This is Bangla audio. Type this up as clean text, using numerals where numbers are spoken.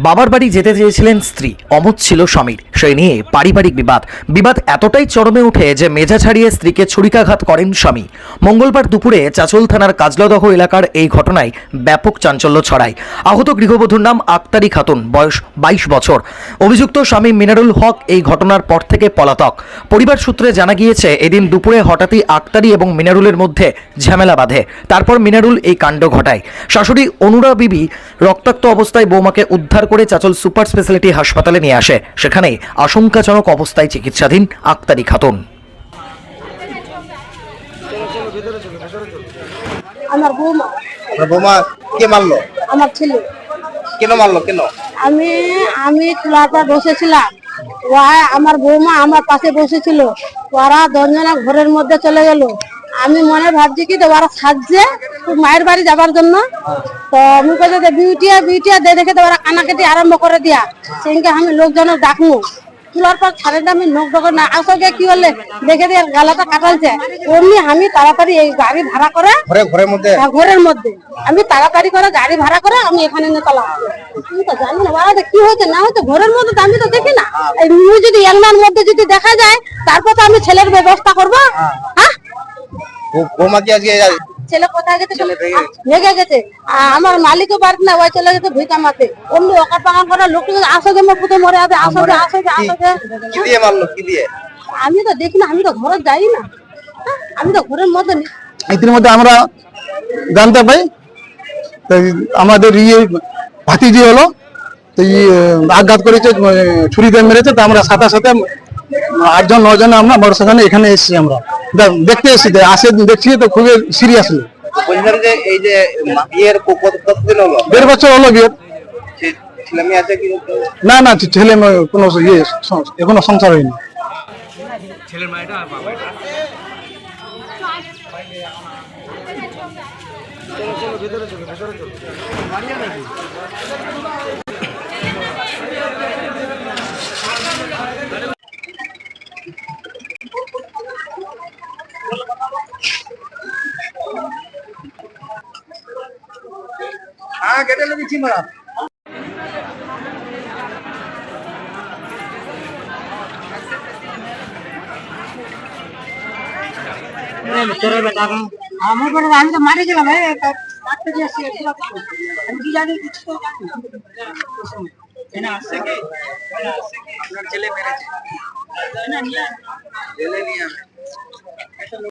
বাবার বাড়ি যেতে চেয়েছিলেন স্ত্রী, অমত ছিল স্বামীর। সেই নিয়ে পারিবারিক বিবাদ এতটাই চরমে ওঠে যে মেজাজ হারিয়ে স্ত্রীকে ছুরিকাঘাত করেন স্বামী। মঙ্গলবার দুপুরে চাচল থানার কাজলদহ এলাকার এই ঘটনায় ব্যাপক চাঞ্চল্য ছড়ায়। আহত গৃহবধূর নাম আক্তারি খাতুন, বয়স 22 বছর। অভিযুক্ত স্বামী মিনারুল হক এই ঘটনার পর থেকে পলাতক। পরিবার সূত্রে জানা গিয়েছে, এদিন দুপুরে হঠাৎই আক্তারি এবং মিনারুলের মধ্যে ঝামেলা বাঁধে। তারপর মিনারুল এই কাণ্ড ঘটায়। শাশুড়ি অনুরা বিবি রক্তাক্ত অবস্থায় বৌমাকে উদ্ধার করে চাচল সুপার স্পেশালিটি হাসপাতালে নিয়ে আসে। সেখানে আশঙ্কাজনক অবস্থায় চিকিৎসাধীন আক্তারি খাতুন। আমার বৌমা। বৌমা কে মারলো? আমার ছেলে। কেন মারলো? কেন? আমি খোলাটা বসেছিলাম, আমার বৌমা আমার পাশে বসেছিল। ওরা দশজনা ঘরের মধ্যে চলে গেল। আমি মনে ভাবছি কি ওরা সাজছে মায়ের বাড়ি যাবার জন্য। তো আমি বলছি বিউটিয়া দেখে তো ওরা কানাকাটি আরম্ভ করে দিয়া। সেদিনকে আমি লোকজনের ডাকবো, তোলার পর ছাড়েটা আমি নখ ডকে না আসলে কি হলে দেখে দিয়ে গালাটা কাটালছে। অমনি আমি তাড়াতাড়ি এই গাড়ি ভাড়া করে ঘরের মধ্যে আমি তাড়াতাড়ি করে গাড়ি ভাড়া করে আমি এখানে নিয়ে চলা। আমি তো জানি না বাবা কি হয়েছে না হয়েছে ঘরের মধ্যে, আমি তো দেখি না। যদি একনার মধ্যে যদি দেখা যায় তারপর তো আমি ছেলের ব্যবস্থা করবো। হ্যাঁ, ছেলে কোথায় গেছে? ভেগে গেছে। আমার মালিকও বাড়ি না, ওই চলে গেছে ভুই কামাতে। অমনি অকার পাকার করে লোক আসোগে পুঁতে মরে যাবে। আসোগে আমি তো দেখি না, আমি তো ঘরে যাই না। আমি তো ঘরের মধ্যে ইতিমধ্যে আমরা জানতে পাই আমাদের ভাতিজি হলো আঘাত করেছে, ছুরি দিয়ে মেরেছে। তা আমরা সাথে 8জন 9জন আমরা মোটরসাইকেলে এখানে এসেছি। আমরা দেখতে এসেছি, আসে দেখছি তো খুবই সিরিয়াসলি। বলছিলাম যে এই যে বিয়ের কতদিন হলো? 1.5 বছর হলো বিয়ের। ছেলে মেয়ে আছে কি? না না, ছেলে মেয়ে কোনো এখনো সংসার হয়নি। ছেলের মায়েরা আর বাবাটা হ্যাঁ কেটে দিচ্ছি ম্যাডাম। আমি তো মারি গেলাম। আমি কি জানি কিছু তো আপনার ছেলে মেরেছে?